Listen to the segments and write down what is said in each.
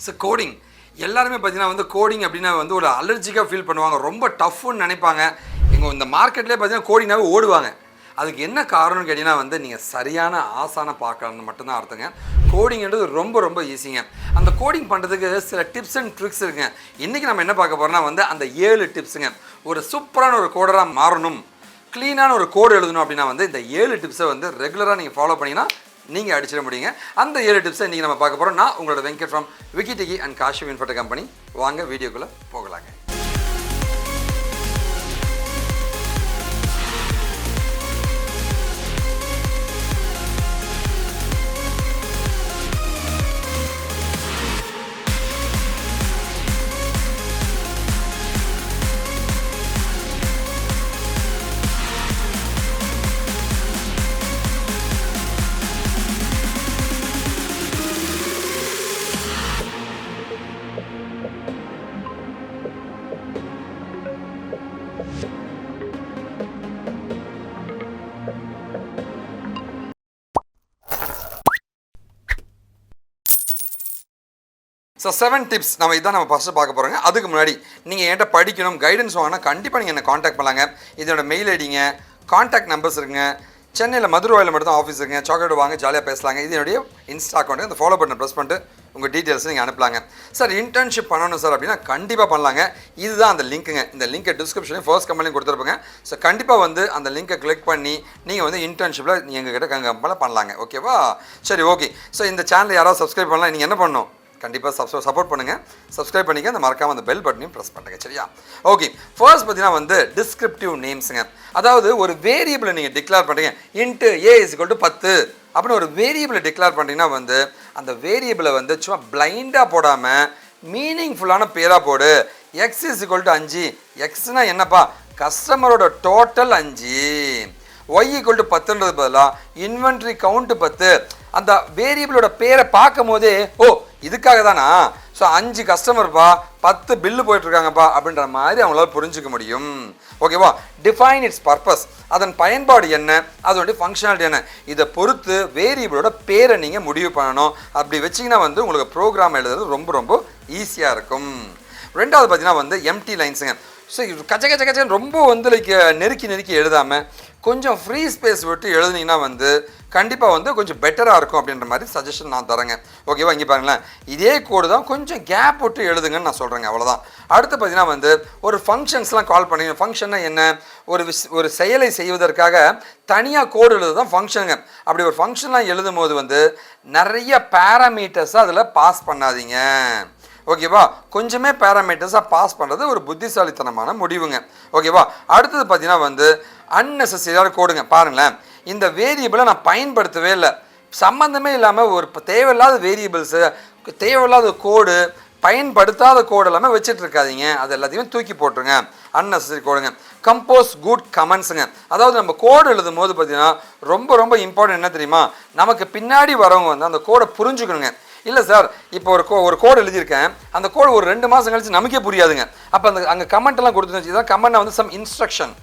So coding எல்லாருமே பார்த்தீங்கன்னா வந்து கோடிங் அப்படின்னா வந்து ஒரு அலர்ஜிக்காக ஃபீல் பண்ணுவாங்க, ரொம்ப டஃப்னு நினைப்பாங்க. எங்கள் இந்த மார்க்கெட்லேயே பார்த்தீங்கன்னா கோடிங்னாவே ஓடுவாங்க. அதுக்கு என்ன காரணம்னு கேட்டிங்கன்னா வந்து நீங்கள் சரியான ஆசான பார்க்கணும்னு மட்டும்தான் அர்த்தங்க. கோடிங்கிறது ரொம்ப ரொம்ப ஈஸிங்க. அந்த கோடிங் பண்ணுறதுக்கு சில டிப்ஸ் அண்ட் ட்ரிக்ஸ் இருக்குங்க. இன்றைக்கி நம்ம என்ன பார்க்க போகிறோம்னா வந்து அந்த 7 டிப்ஸுங்க. ஒரு சூப்பரான ஒரு கோடராக மாறணும், க்ளீனான ஒரு கோடு எழுதணும் அப்படின்னா வந்து இந்த 7 டிப்ஸை வந்து ரெகுலராக நீங்கள் ஃபாலோ பண்ணிங்கன்னா நீங்கள் அடிச்சிட முடியுங்க. அந்த 7 டிப்ஸை இன்றைக்கி நம்ம பார்க்க போகிறோம். நான் உங்களோட Venkat from Wikitechy and KaaShiv InfoTech company. வாங்க வீடியோக்குள்ளே போகலாங்க. ஸோ 7 டிப்ஸ் நம்ம இதான் நம்ம ஃபஸ்ட்டு பார்க்க போகிறோங்க. அதுக்கு முன்னாடி நீங்கள் என்கிட்ட படிக்கணும், கைடன்ஸ் வாங்கினா கண்டிப்பாக நீங்கள் என்னை காண்டாக்ட் பண்ணலாங்க. இதோட மெயில் ஐடிங்க, காண்டாக்ட் நம்பர்ஸ் இருக்குங்க. சென்னையில் மதுரவாயில் மட்டும் தான் ஆஃபீஸ் இருக்குங்க. சாக்லேட் வாங்க, ஜாலியாக பேசலாங்க. இது என்னுடைய இன்ஸ்டா அக்கௌண்ட்டு. அந்த ஃபாலோ பட்டன் ப்ரெஸ் பண்ணிட்டு உங்கள் டீட்டெயில்ஸ் நீங்கள் அனுப்பலாங்க. சார் இன்டர்ன்ஷிப் பண்ணணும் சார் அப்படின்னா கண்டிப்பாக பண்ணலாங்க. இதுதான் அந்த லிங்க்குங்க. இந்த லிங்கை டிஸ்கிரிப்ஷன்லேயும் ஃபர்ஸ்ட் கம்பெனியும் கொடுத்துருப்பேங்க. ஸோ கண்டிப்பாக வந்து அந்த லிங்கை கிளிக் பண்ணி நீங்கள் வந்து இன்டர்ன்ஷிப்பில் நீங்கள் கிட்ட கம்பெனியில் பண்ணலாங்க. ஓகேவா? சரி, ஓகே. ஸோ இந்த சேனலை யாராவது சப்ஸ்கிரைப் பண்ணலாம், நீங்கள் என்ன பண்ணணும்? கண்டிப்பாக சப்போர்ட் பண்ணுங்கள், சப்ஸ்கிரைப் பண்ணிக்க, அந்த மறக்காமல் அந்த பெல் பட்டனையும் ப்ரெஸ் பண்ணுங்க. சரியா? ஓகே. ஃபர்ஸ்ட் பார்த்தீங்கன்னா வந்து டிஸ்கிரிப்டிவ் நேம்ஸுங்க. அதாவது ஒரு வேரியபிளை நீங்கள் டிக்ளேர் பண்ணுறீங்க. இன்ட்டு a = 10 அப்படின்னு ஒரு வேரியபிளை டிக்ளேர் பண்ணிங்கன்னா வந்து அந்த வேரியபிளை வந்து சும்மா பிளைண்டாக போடாமல் மீனிங்ஃபுல்லான பேராக போடு. x = 5. எக்ஸ்னா என்னப்பா? கஸ்டமரோட டோட்டல் 5. y = 10ன்றது பதிலாக இன்வென்ட்ரி கவுண்ட் 10. அந்த வேரியபிளோட பேரை பார்க்கும் போதே ஓ இதுக்காக தானா, ஸோ 5 கஸ்டமர்ப்பா, 10 பில்லு போயிட்டுருக்காங்கப்பா அப்படின்ற மாதிரி அவங்களால புரிஞ்சிக்க முடியும். ஓகேவா? டிஃபைன் இட்ஸ் பர்பஸ், அதன் பயன்பாடு என்ன, அதோடைய ஃபங்க்ஷனாலிட்டி என்ன, இதை பொறுத்து வேரியபிளோட பேரை நீங்கள் முடிவு பண்ணணும். அப்படி வச்சிங்கன்னா வந்து உங்களுக்கு ப்ரோக்ராம் எழுதுறது ரொம்ப ரொம்ப ஈஸியாக இருக்கும். ரெண்டாவது பார்த்தீங்கன்னா வந்து எம்டி லைன்ஸுங்க. ஸோ கச்சன்னு ரொம்ப வந்து லைக் நெருக்கி எழுதாமல் கொஞ்சம் ஃப்ரீ ஸ்பேஸ் விட்டு எழுதுனீங்கன்னா வந்து கண்டிப்பாக வந்து கொஞ்சம் பெட்டராக இருக்கும் அப்படின்ற மாதிரி சஜஷன் நான் தரேங்க. ஓகேவா? இங்கே பாருங்களேன், இதே கோடு தான் கொஞ்சம் கேப் விட்டு எழுதுங்கன்னு நான் சொல்கிறேங்க. அவ்வளோதான். அடுத்து பார்த்தீங்கன்னா வந்து ஒரு ஃபங்க்ஷன்ஸ்லாம் கால் பண்ணி, ஃபங்க்ஷன்னா என்ன? ஒரு செயலை செய்வதற்காக தனியாக கோடு எழுது தான் ஃபங்க்ஷனுங்க. அப்படி ஒரு ஃபங்க்ஷன்லாம் எழுதும் போது வந்து நிறைய பேராமீட்டர்ஸை அதில் பாஸ் பண்ணாதீங்க. ஓகேவா? கொஞ்சமே பேராமீட்டர்ஸாக பாஸ் பண்ணுறது ஒரு புத்திசாலித்தனமான முடிவுங்க. ஓகேவா? அடுத்தது பார்த்தீங்கன்னா வந்து அன்னெசரியான கோடுங்க. பாருங்களேன், இந்த வேரியபிளை நான் பயன்படுத்தவே இல்லை, சம்மந்தமே இல்லாமல் ஒரு தேவையில்லாத வேரியபிள்ஸு, தேவையில்லாத கோடு, பயன்படுத்தாத கோடு எல்லாமே வச்சுட்டு இருக்காதீங்க. அது எல்லாத்தையுமே தூக்கி போட்டுருங்க. அன்னெசரி கோடுங்க. கம்போஸ் குட் கமெண்ட்ஸுங்க. அதாவது நம்ம கோடு எழுதும் போது பார்த்தீங்கன்னா ரொம்ப ரொம்ப இம்பார்ட்டன்ட் என்ன தெரியுமா? நமக்கு பின்னாடி வரவங்க வந்து அந்த கோடை புரிஞ்சுக்கணுங்க. இல்லை சார், இப்போ ஒரு கோடு எழுதியிருக்கேன், அந்த கோடு ஒரு 2 மாதம் கழிச்சு நமக்கே புரியாதுங்க. அப்போ அந்த அங்கே கமெண்ட்லாம் கொடுத்து இதான் கமெண்ட்னா வந்து சம் இன்ஸ்ட்ரக்ஷன்.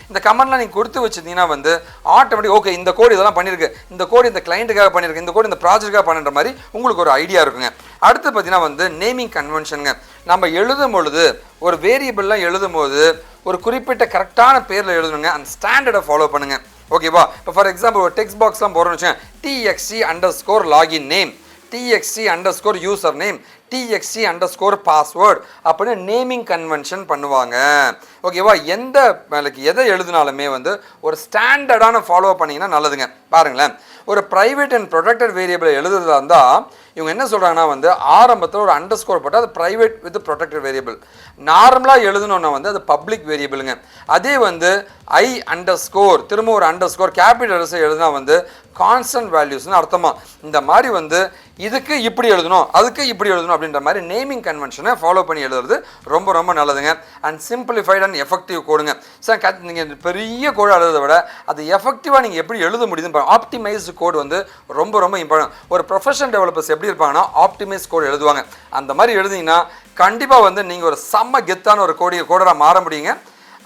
இந்த கமெண்ட்லாம் நீங்கள் கொடுத்து வச்சுருந்தீங்கன்னா வந்து ஆட்டோமேட்டிக் ஓகே இந்த கோடு இதெல்லாம் பண்ணியிருக்கு, இந்த கோடு இந்த கிளைண்ட்டுக்காக பண்ணியிருக்கு, இந்த கோடு இந்த ப்ராஜெக்டாக பண்ணுற மாதிரி உங்களுக்கு ஒரு ஐடியா இருக்குங்க. அடுத்து பார்த்தீங்கன்னா வந்து நேமிங் கன்வென்ஷனுங்க. நம்ம எழுதும் பொழுது ஒரு வேரியபிள்லாம் எழுதும் போது ஒரு குறிப்பிட்ட கரெக்டான பேரில் எழுதணுங்க. அந்த ஸ்டாண்டர்டை ஃபாலோ பண்ணுங்கள். ஓகேவா? இப்போ ஃபார் எக்ஸாம்பிள் ஒரு டெக்ஸ்ட் பாக்ஸ்லாம் போகிறோன்னு வச்சுக்கோங்க, txt_login name, txt_user name, txt_password அப்படின்னு நேமிங் கன்வென்ஷன் பண்ணுவாங்க. ஓகேவா? எதை எழுதினாலுமே வந்து ஒரு ஸ்டாண்டர்டான ஃபாலோ பண்ணிங்கன்னா நல்லதுங்க. பாருங்களேன், ஒரு ப்ரைவேட் அண்ட் ப்ரொடெக்டட் வேரியபிளை எழுதுறதா இருந்தால் இவங்க என்ன சொல்கிறாங்கன்னா வந்து ஆரம்பத்தில் ஒரு அண்டர்ஸ்கோர் போட்டால் அது ப்ரைவேட் வித் ப்ரொடெக்டட் வேரியபிள். நார்மலாக எழுதணுன்னா வந்து அது பப்ளிக் வேரியபிளுங்க. அதே வந்து I_, திரும்ப ஒரு அண்டர்ஸ்கோர் கேபிட்டல்ஸை எழுதுனா வந்து கான்ஸ்டன்ட் வேல்யூஸ்னு அர்த்தமா. இந்த மாதிரி வந்து இதுக்கு இப்படி எழுதணும், அதுக்கு இப்படி எழுதணும் அப்படின்ற மாதிரி நேமிங் கன்வென்ஷனை ஃபாலோ பண்ணி எழுதுறது ரொம்ப ரொம்ப நல்லதுங்க. அண்ட் சிம்பிளிஃபைட் அண்ட் எஃபெக்டிவ் கோடுங்க. சார் நீங்கள் பெரிய கோடு எழுதுறதை விட அது எஃபெக்டிவாக நீங்கள் எப்படி எழுத முடியுதுன்னு பாருங்கள். ஆப்டிமைஸ்டு கோடு வந்து ரொம்ப ரொம்ப இம்பார்ட்டன்ட். ஒரு ப்ரொஃபஷனல் டெவலப்பர்ஸ் எப்படி இருப்பாங்கன்னா ஆப்டிமைஸ் கோடு எழுதுவாங்க. அந்த மாதிரி எழுதிங்கன்னா கண்டிப்பாக வந்து நீங்கள் ஒரு செம்ம கெத்தான ஒரு கோடராக மாற முடியுங்க.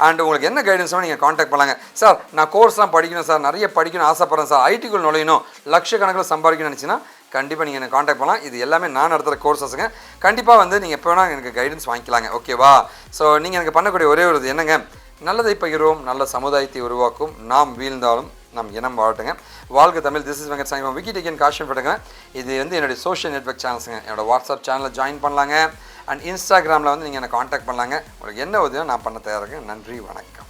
அண்ட் உங்களுக்கு என்ன கைடன்ஸ் நீங்கள் காண்டாக்ட் பண்ணலாங்க. சார் நான் கோர்ஸ்லாம் படிக்கணும் சார், நிறைய படிக்கணும் ஆசைப்பட்றேன் சார், ஐடிக்குள் நுழையணும், லட்சக்கணக்கில் சம்பாதிக்கணும்னு நினச்சின்னா கண்டிப்பாக நீங்கள் என்னை காண்டாக்ட் பண்ணலாம். இது எல்லாமே நான் நடத்துகிற கோர்சஸுங்க. கண்டிப்பாக வந்து நீங்கள் எப்போ வேணால் எனக்கு கைடன்ஸ் வாங்கிக்கலாங்க. ஓகேவா? ஸோ நீங்கள் எனக்கு பண்ணக்கூடிய ஒரே ஒரு இது என்னங்க, நல்லதை பகிர்வோம், நல்ல சமுதாயத்தை உருவாக்கும், நாம் வீழ்ந்தாலும் நம் இனம் வாழட்டுங்க. வாழ்க தமிழ். திஸ் இஸ் வெங்கட் சாமி விக்கிடேக்கன் KaaShiv InfoTech. இது வந்து என்னுடைய சோஷியல் நெட்வொர்க் சேனல்ஸுங்க. என்னோட வாட்ஸ்அப் சேனலில் ஜாயின் பண்ணலாங்க. அண்ட் இன்ஸ்டாகிராமில் வந்து நீங்கள் என்னை காண்டாக்ட் பண்ணலாங்க. உங்களுக்கு என்ன உதவியோ நான் பண்ண தயாராக. நன்றி, வணக்கம்.